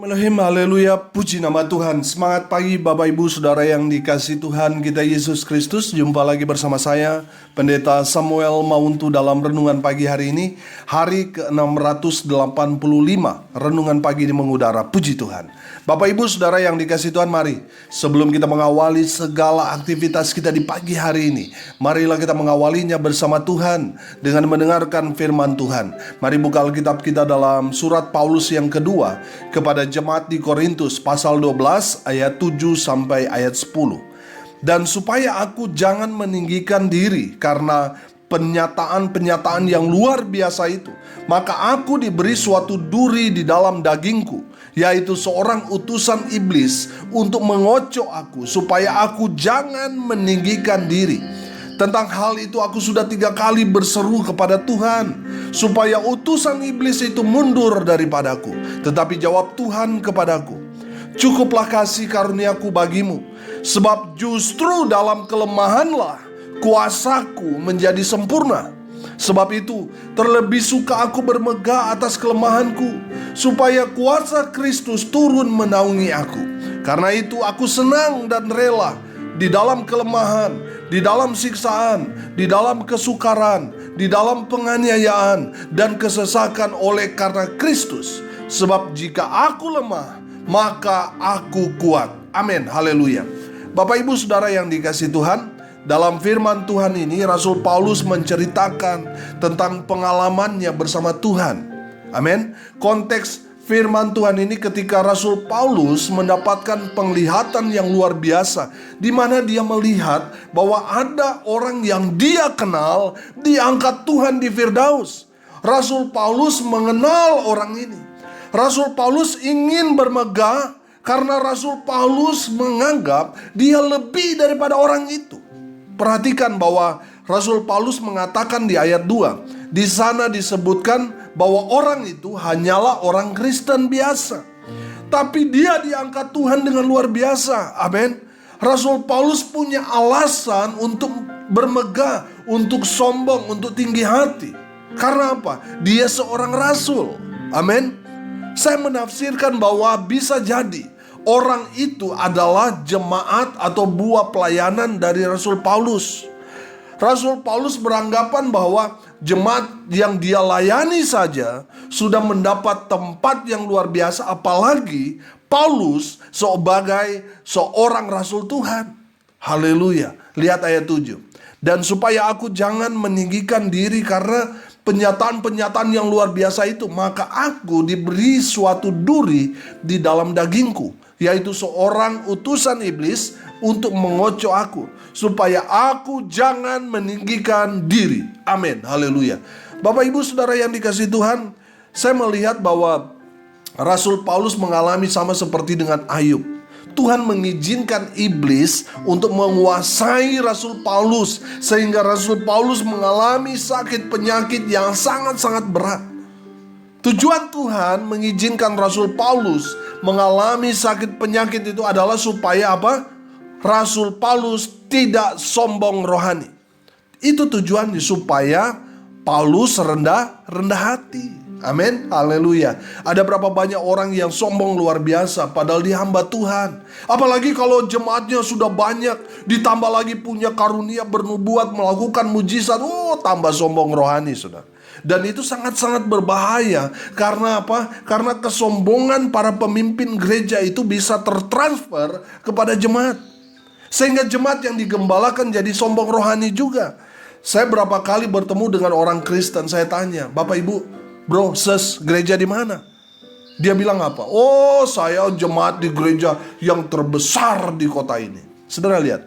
Bismillahirrahmanirrahim, haleluya, puji nama Tuhan. Semangat pagi Bapak Ibu Saudara yang dikasihi Tuhan kita Yesus Kristus. Jumpa lagi bersama saya, Pendeta Samuel Mauntu dalam renungan pagi hari ini. Hari ke-685, renungan pagi ini mengudara, puji Tuhan. Bapak Ibu Saudara yang dikasihi Tuhan, mari sebelum kita mengawali segala aktivitas kita di pagi hari ini, marilah kita mengawalinya bersama Tuhan dengan mendengarkan firman Tuhan. Mari buka Alkitab kita dalam surat Paulus yang kedua kepada jemaat di Korintus pasal 12 ayat 7 sampai ayat 10. Dan supaya aku jangan meninggikan diri karena penyataan-penyataan yang luar biasa itu, maka aku diberi suatu duri di dalam dagingku, yaitu seorang utusan iblis untuk mengocok aku, supaya aku jangan meninggikan diri. Tentang hal itu aku sudah 3 kali berseru kepada Tuhan, supaya utusan iblis itu mundur daripadaku. Tetapi jawab Tuhan kepadaku, cukuplah kasih karuniaku bagimu, sebab justru dalam kelemahanlah kuasaku menjadi sempurna. Sebab itu terlebih suka aku bermegah atas kelemahanku, supaya kuasa Kristus turun menaungi aku. Karena itu aku senang dan rela di dalam kelemahan, di dalam siksaan, di dalam kesukaran, di dalam penganiayaan dan kesesakan oleh karena Kristus. Sebab jika aku lemah, maka aku kuat. Amin, haleluya. Bapak Ibu Saudara yang dikasihi Tuhan, dalam firman Tuhan ini Rasul Paulus menceritakan tentang pengalamannya bersama Tuhan. Amin. Konteks firman Tuhan ini ketika Rasul Paulus mendapatkan penglihatan yang luar biasa, di mana dia melihat bahwa ada orang yang dia kenal diangkat Tuhan di Firdaus. Rasul Paulus mengenal orang ini. Rasul Paulus ingin bermegah karena Rasul Paulus menganggap dia lebih daripada orang itu. Perhatikan bahwa Rasul Paulus mengatakan di ayat 2, di sana disebutkan bahwa orang itu hanyalah orang Kristen biasa, tapi dia diangkat Tuhan dengan luar biasa. Amin. Rasul Paulus punya alasan untuk bermegah, untuk sombong, untuk tinggi hati. Karena apa? Dia seorang rasul. Amin. Saya menafsirkan bahwa bisa jadi orang itu adalah jemaat atau buah pelayanan dari Rasul Paulus. Rasul Paulus beranggapan bahwa jemaat yang dia layani saja sudah mendapat tempat yang luar biasa, apalagi Paulus sebagai seorang Rasul Tuhan. Haleluya. Lihat ayat 7. Dan supaya aku jangan meninggikan diri karena penyataan-penyataan yang luar biasa itu, maka aku diberi suatu duri di dalam dagingku, yaitu seorang utusan iblis untuk mengocok aku, supaya aku jangan meninggikan diri. Amin, haleluya. Bapak Ibu Saudara yang dikasihi Tuhan, saya melihat bahwa Rasul Paulus mengalami sama seperti dengan Ayub. Tuhan mengizinkan iblis untuk menguasai Rasul Paulus, sehingga Rasul Paulus mengalami sakit penyakit yang sangat-sangat berat. Tujuan Tuhan mengizinkan Rasul Paulus mengalami sakit penyakit itu adalah supaya apa? Rasul Paulus tidak sombong rohani. Itu tujuannya, supaya Paulus rendah hati. Amin, haleluya. Ada berapa banyak orang yang sombong luar biasa padahal dia hamba Tuhan. Apalagi kalau jemaatnya sudah banyak, ditambah lagi punya karunia bernubuat, melakukan mujizat, tambah sombong rohani, saudara. Dan itu sangat-sangat berbahaya. Karena apa? Karena kesombongan para pemimpin gereja itu bisa tertransfer kepada jemaat, sehingga jemaat yang digembalakan jadi sombong rohani juga. Saya berapa kali bertemu dengan orang Kristen, saya tanya, Bapak Ibu, bro, sis, gereja di mana? Dia bilang apa? Oh, saya jemaat di gereja yang terbesar di kota ini. Saudara lihat,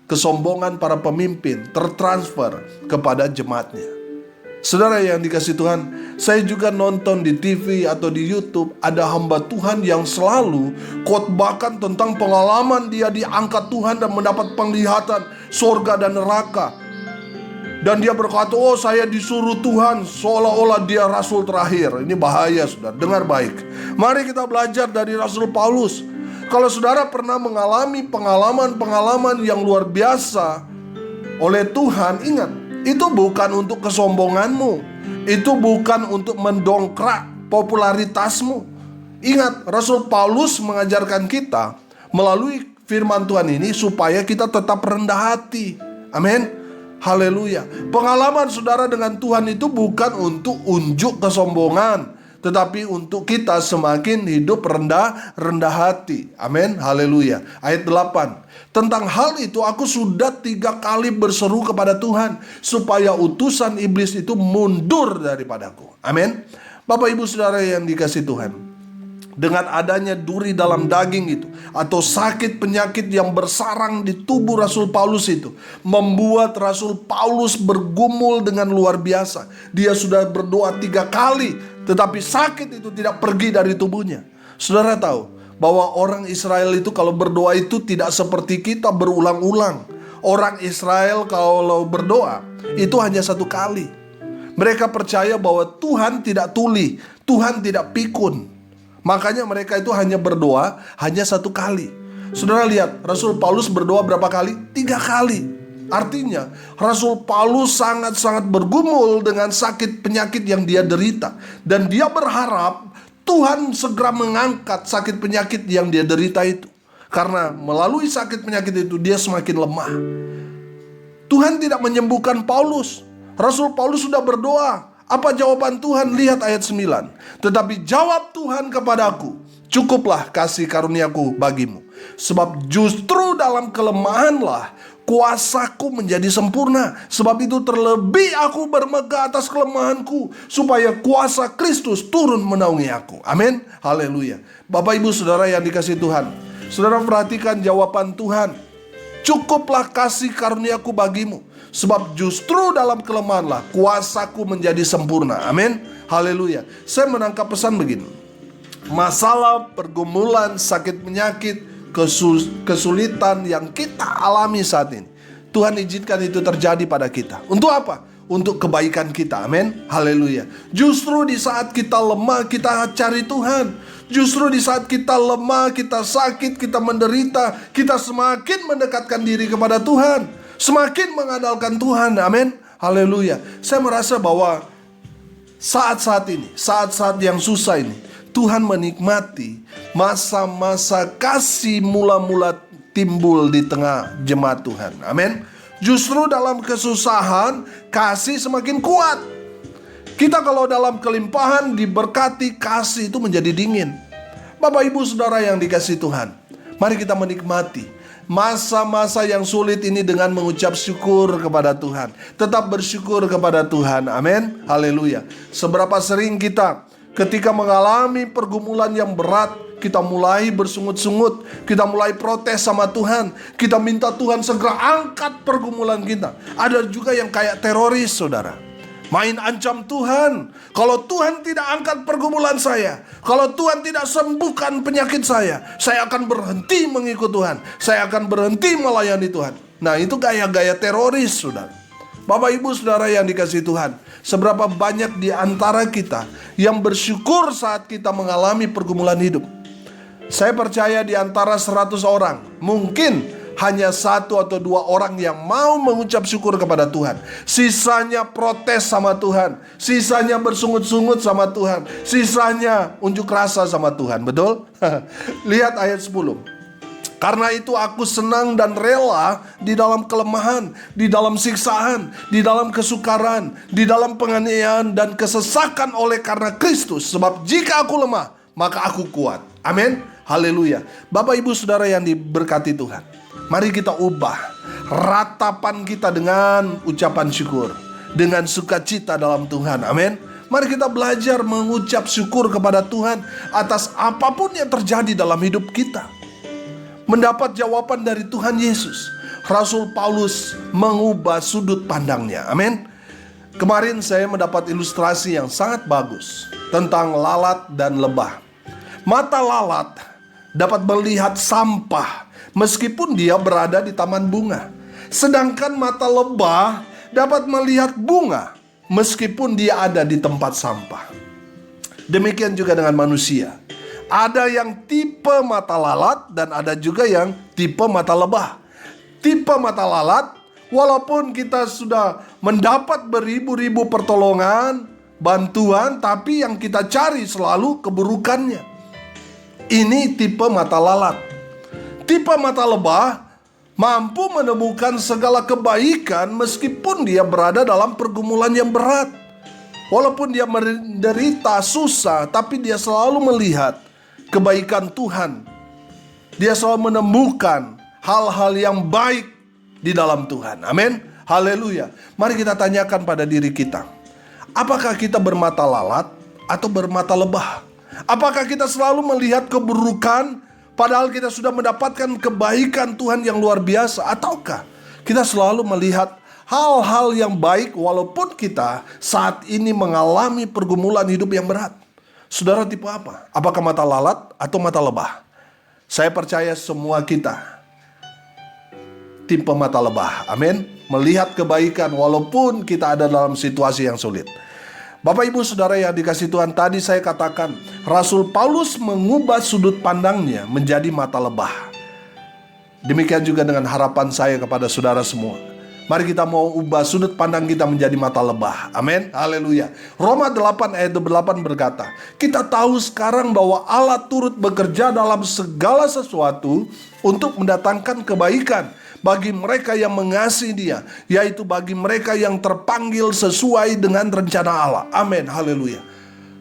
kesombongan para pemimpin tertransfer kepada jemaatnya. Saudara yang dikasihi Tuhan, saya juga nonton di TV atau di YouTube, ada hamba Tuhan yang selalu khotbahkan tentang pengalaman dia diangkat Tuhan dan mendapat penglihatan surga dan neraka. Dan dia berkata, oh saya disuruh Tuhan, seolah-olah dia rasul terakhir. Ini bahaya, saudara, dengar baik. Mari kita belajar dari Rasul Paulus. Kalau saudara pernah mengalami pengalaman-pengalaman yang luar biasa oleh Tuhan, ingat, itu bukan untuk kesombonganmu, itu bukan untuk mendongkrak popularitasmu, Ingat, Rasul Paulus mengajarkan kita melalui firman Tuhan ini supaya kita tetap rendah hati. Amin. Haleluya. Pengalaman saudara dengan Tuhan itu bukan untuk unjuk kesombongan, tetapi untuk kita semakin hidup rendah hati. Amin. Haleluya. Ayat 8. Tentang hal itu aku sudah 3 kali berseru kepada Tuhan supaya utusan iblis itu mundur daripadaku. Amin. Bapak ibu saudara yang dikasihi Tuhan, dengan adanya duri dalam daging itu atau sakit penyakit yang bersarang di tubuh Rasul Paulus itu membuat Rasul Paulus bergumul dengan luar biasa. Dia sudah berdoa 3 kali, tetapi sakit itu tidak pergi dari tubuhnya. Saudara tahu bahwa orang Israel itu kalau berdoa itu tidak seperti kita berulang-ulang. Orang Israel kalau berdoa itu hanya 1 kali. Mereka percaya bahwa Tuhan tidak tuli, Tuhan tidak pikun. Makanya mereka itu hanya berdoa hanya 1 kali. Saudara lihat, Rasul Paulus berdoa berapa kali? 3 kali. Artinya Rasul Paulus sangat-sangat bergumul dengan sakit penyakit yang dia derita. Dan dia berharap Tuhan segera mengangkat sakit penyakit yang dia derita itu. Karena melalui sakit penyakit itu dia semakin lemah. Tuhan tidak menyembuhkan Paulus. Rasul Paulus sudah berdoa. Apa jawaban Tuhan? Lihat ayat 9. Tetapi jawab Tuhan kepadaku, cukuplah kasih karuniaku bagimu. Sebab justru dalam kelemahanlah kuasaku menjadi sempurna. Sebab itu terlebih aku bermegah atas kelemahanku, supaya kuasa Kristus turun menaungi aku. Amin. Haleluya. Bapak ibu saudara yang dikasihi Tuhan, saudara perhatikan jawaban Tuhan. Cukuplah kasih karuniaku bagimu, sebab justru dalam kelemahanlah kuasaku menjadi sempurna. Amin. Haleluya. Saya menangkap pesan begini. Masalah, pergumulan, sakit penyakit, kesulitan yang kita alami saat ini, Tuhan izinkan itu terjadi pada kita. Untuk apa? Untuk kebaikan kita. Amin. Haleluya. Justru di saat kita lemah, kita cari Tuhan. Justru di saat kita lemah, kita sakit, kita menderita, kita semakin mendekatkan diri kepada Tuhan, semakin mengandalkan Tuhan. Amin. Haleluya. Saya merasa bahwa saat-saat ini, saat-saat yang susah ini, Tuhan menikmati masa-masa kasih mula-mula timbul di tengah jemaat Tuhan. Amin. Justru dalam kesusahan, kasih semakin kuat. Kita kalau dalam kelimpahan diberkati, kasih itu menjadi dingin. Bapak ibu saudara yang dikasihi Tuhan, mari kita menikmati masa-masa yang sulit ini dengan mengucap syukur kepada Tuhan. Tetap bersyukur kepada Tuhan. Amin. Haleluya. Seberapa sering kita ketika mengalami pergumulan yang berat, kita mulai bersungut-sungut, kita mulai protes sama Tuhan, kita minta Tuhan segera angkat pergumulan kita. Ada juga yang kayak teroris, saudara, main ancam Tuhan. Kalau Tuhan tidak angkat pergumulan saya, kalau Tuhan tidak sembuhkan penyakit saya akan berhenti mengikut Tuhan, saya akan berhenti melayani Tuhan. Nah, itu gaya-gaya teroris, saudara. Bapak ibu saudara yang dikasihi Tuhan, seberapa banyak di antara kita yang bersyukur saat kita mengalami pergumulan hidup? Saya percaya di antara 100 orang, mungkin hanya 1 atau 2 orang yang mau mengucap syukur kepada Tuhan. Sisanya protes sama Tuhan, sisanya bersungut-sungut sama Tuhan, sisanya unjuk rasa sama Tuhan. Betul? Lihat ayat 10. Karena itu aku senang dan rela di dalam kelemahan, di dalam siksaan, di dalam kesukaran, di dalam penganiayaan dan kesesakan oleh karena Kristus. Sebab jika aku lemah, maka aku kuat. Amin. Haleluya. Bapak ibu saudara yang diberkati Tuhan, mari kita ubah ratapan kita dengan ucapan syukur, dengan sukacita dalam Tuhan. Amin. Mari kita belajar mengucap syukur kepada Tuhan atas apapun yang terjadi dalam hidup kita. Mendapat jawaban dari Tuhan Yesus. Rasul Paulus mengubah sudut pandangnya. Amin. Kemarin saya mendapat ilustrasi yang sangat bagus tentang lalat dan lebah. Mata lalat dapat melihat sampah meskipun dia berada di taman bunga. Sedangkan mata lebah dapat melihat bunga meskipun dia ada di tempat sampah. Demikian juga dengan manusia. Ada yang tipe mata lalat dan ada juga yang tipe mata lebah. Tipe mata lalat, walaupun kita sudah mendapat beribu-ribu pertolongan, bantuan, tapi yang kita cari selalu keburukannya. Ini tipe mata lalat. Tipe mata lebah mampu menemukan segala kebaikan meskipun dia berada dalam pergumulan yang berat. Walaupun dia menderita, susah, tapi dia selalu melihat kebaikan Tuhan. Dia selalu menemukan hal-hal yang baik di dalam Tuhan. Amin. Haleluya. Mari kita tanyakan pada diri kita, apakah kita bermata lalat atau bermata lebah? Apakah kita selalu melihat keburukan padahal kita sudah mendapatkan kebaikan Tuhan yang luar biasa? Ataukah kita selalu melihat hal-hal yang baik walaupun kita saat ini mengalami pergumulan hidup yang berat? Saudara tipe apa? Apakah mata lalat atau mata lebah? Saya percaya semua kita tipe mata lebah. Amin. Melihat kebaikan walaupun kita ada dalam situasi yang sulit. Bapak Ibu Saudara yang dikasihi Tuhan, tadi saya katakan Rasul Paulus mengubah sudut pandangnya menjadi mata lebah. Demikian juga dengan harapan saya kepada saudara semua. Mari kita mau ubah sudut pandang kita menjadi mata lebah. Amin. Haleluya. Roma 8 ayat 8 berkata, kita tahu sekarang bahwa Allah turut bekerja dalam segala sesuatu untuk mendatangkan kebaikan bagi mereka yang mengasihi Dia, yaitu bagi mereka yang terpanggil sesuai dengan rencana Allah. Amin. Haleluya.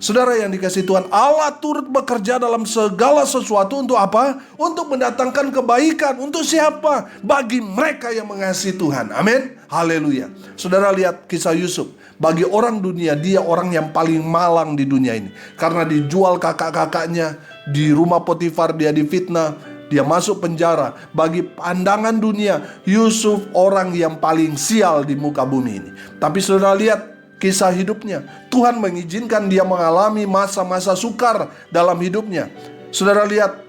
Saudara yang dikasihi Tuhan, Allah turut bekerja dalam segala sesuatu untuk apa? Untuk mendatangkan kebaikan. Untuk siapa? Bagi mereka yang mengasihi Tuhan. Amin. Haleluya. Saudara lihat kisah Yusuf. Bagi orang dunia, dia orang yang paling malang di dunia ini. Karena dijual kakak-kakaknya, di rumah Potifar dia difitnah, dia masuk penjara. Bagi pandangan dunia, Yusuf orang yang paling sial di muka bumi ini. Tapi saudara lihat kisah hidupnya. Tuhan mengizinkan dia mengalami masa-masa sukar dalam hidupnya. Saudara lihat,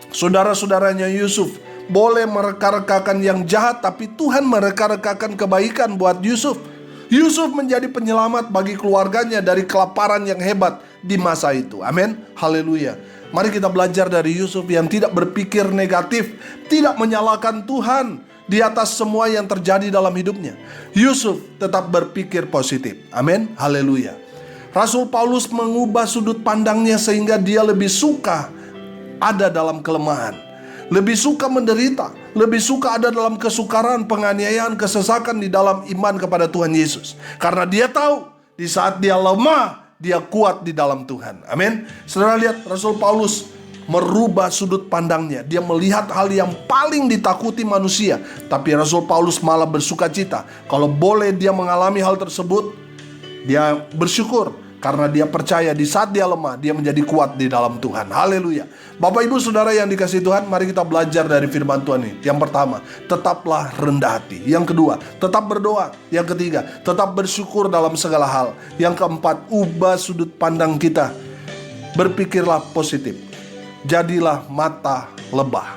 saudara-saudaranya Yusuf boleh mereka-rekakan yang jahat, tapi Tuhan mereka-rekakan kebaikan buat Yusuf. Yusuf menjadi penyelamat bagi keluarganya dari kelaparan yang hebat di masa itu. Amin. Haleluya. Mari kita belajar dari Yusuf yang tidak berpikir negatif, tidak menyalahkan Tuhan di atas semua yang terjadi dalam hidupnya. Yusuf tetap berpikir positif. Amin. Haleluya. Rasul Paulus mengubah sudut pandangnya sehingga dia lebih suka ada dalam kelemahan, lebih suka menderita, lebih suka ada dalam kesukaran, penganiayaan, kesesakan di dalam iman kepada Tuhan Yesus. Karena dia tahu di saat dia lemah, dia kuat di dalam Tuhan. Amin. Saudara lihat Rasul Paulus merubah sudut pandangnya. Dia melihat hal yang paling ditakuti manusia, tapi Rasul Paulus malah bersuka cita. Kalau boleh dia mengalami hal tersebut, dia bersyukur. Karena dia percaya di saat dia lemah, dia menjadi kuat di dalam Tuhan. Haleluya. Bapak Ibu Saudara yang dikasihi Tuhan, mari kita belajar dari firman Tuhan ini. Yang pertama, tetaplah rendah hati. Yang kedua, tetap berdoa. Yang ketiga, tetap bersyukur dalam segala hal. Yang keempat, ubah sudut pandang kita. Berpikirlah positif. Jadilah mata lebah.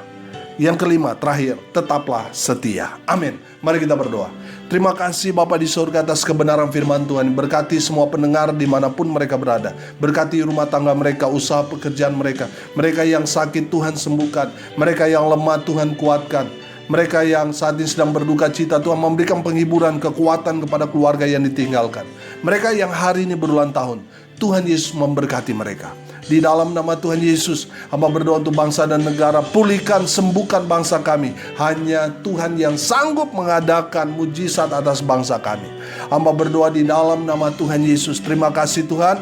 Yang kelima, terakhir, tetaplah setia. Amin. Mari kita berdoa. Terima kasih Bapa di surga atas kebenaran firman Tuhan. Berkati semua pendengar dimanapun mereka berada. Berkati rumah tangga mereka, usaha pekerjaan mereka. Mereka yang sakit Tuhan sembuhkan. Mereka yang lemah Tuhan kuatkan. Mereka yang saat ini sedang berduka cita, Tuhan memberikan penghiburan, kekuatan kepada keluarga yang ditinggalkan. Mereka yang hari ini berulang tahun, Tuhan Yesus memberkati mereka. Di dalam nama Tuhan Yesus, hamba berdoa untuk bangsa dan negara. Pulihkan, sembuhkan bangsa kami. Hanya Tuhan yang sanggup mengadakan mujizat atas bangsa kami. Hamba berdoa di dalam nama Tuhan Yesus. Terima kasih Tuhan.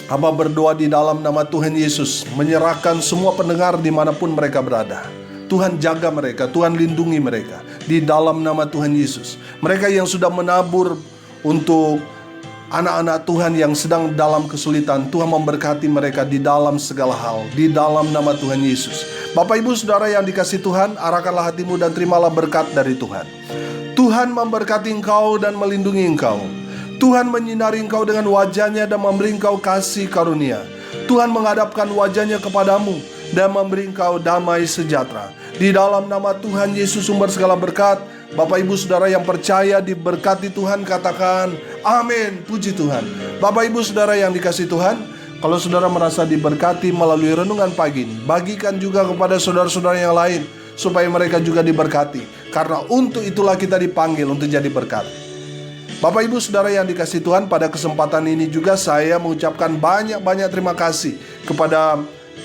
Hamba berdoa di dalam nama Tuhan Yesus, menyerahkan semua pendengar dimanapun mereka berada. Tuhan jaga mereka, Tuhan lindungi mereka. Di dalam nama Tuhan Yesus. Mereka yang sudah menabur untuk anak-anak Tuhan yang sedang dalam kesulitan, Tuhan memberkati mereka di dalam segala hal. Di dalam nama Tuhan Yesus. Bapak Ibu Saudara yang dikasihi Tuhan, arahkanlah hatimu dan terimalah berkat dari Tuhan. Tuhan memberkati engkau dan melindungi engkau. Tuhan menyinari engkau dengan wajahnya dan memberi engkau kasih karunia. Tuhan menghadapkan wajahnya kepadamu dan memberi engkau damai sejahtera. Di dalam nama Tuhan Yesus sumber segala berkat. Bapak Ibu Saudara yang percaya diberkati Tuhan, katakan amin. Puji Tuhan. Bapak Ibu Saudara yang dikasihi Tuhan, kalau saudara merasa diberkati melalui renungan pagi ini, bagikan juga kepada saudara-saudara yang lain supaya mereka juga diberkati. Karena untuk itulah kita dipanggil untuk jadi berkat. Bapak Ibu Saudara yang dikasihi Tuhan, pada kesempatan ini juga saya mengucapkan banyak-banyak terima kasih kepada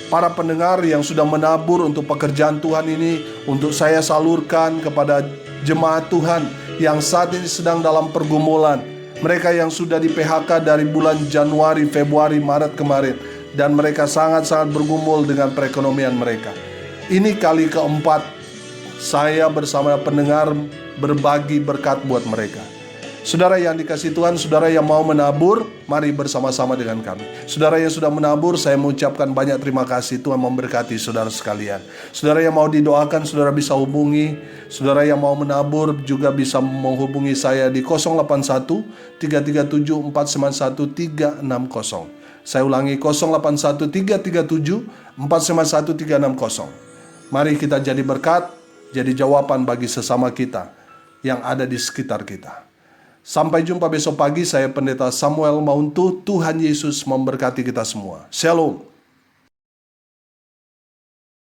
para pendengar yang sudah menabur untuk pekerjaan Tuhan ini, untuk saya salurkan kepada jemaat Tuhan yang saat ini sedang dalam pergumulan. Mereka yang sudah di PHK dari bulan Januari, Februari, Maret kemarin, dan mereka sangat-sangat bergumul dengan perekonomian mereka. Ini kali keempat saya bersama pendengar berbagi berkat buat mereka. Saudara yang dikasihi Tuhan, saudara yang mau menabur, mari bersama-sama dengan kami. Saudara yang sudah menabur, saya mengucapkan banyak terima kasih. Tuhan memberkati saudara sekalian. Saudara yang mau didoakan, saudara bisa hubungi. Saudara yang mau menabur juga bisa menghubungi saya di 081 337 491 360. Saya ulangi, 081 337 491 360. Mari kita jadi berkat, jadi jawaban bagi sesama kita yang ada di sekitar kita. Sampai jumpa besok pagi, saya Pendeta Samuel Mauntu. Tuhan Yesus memberkati kita semua. Shalom.